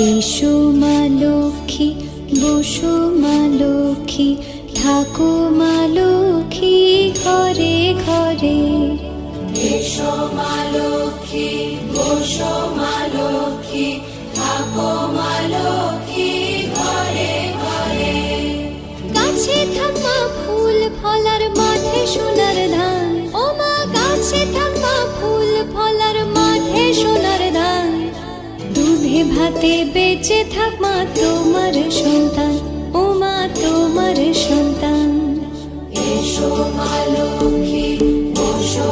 এসো মা লক্ষ্মী, বসো মা লক্ষ্মী, থাকো মা লক্ষ্মী ঘরে ঘরে। এসো মা লক্ষ্মী, বসো মা লক্ষ্মী, থাকো মা লক্ষ্মী ঘরে ঘরে। গাছে থাকা ফুল ফলার মাঠে সোনার ধান, ও মা গাছে থাকা ফুল ফলার মাঠে সোনার ধান। দুধে ভাতে বেঁচে থাক মা তোমার সন্তান, ও মা তোমার সন্তান। এসো মা লক্ষ্মী, বসো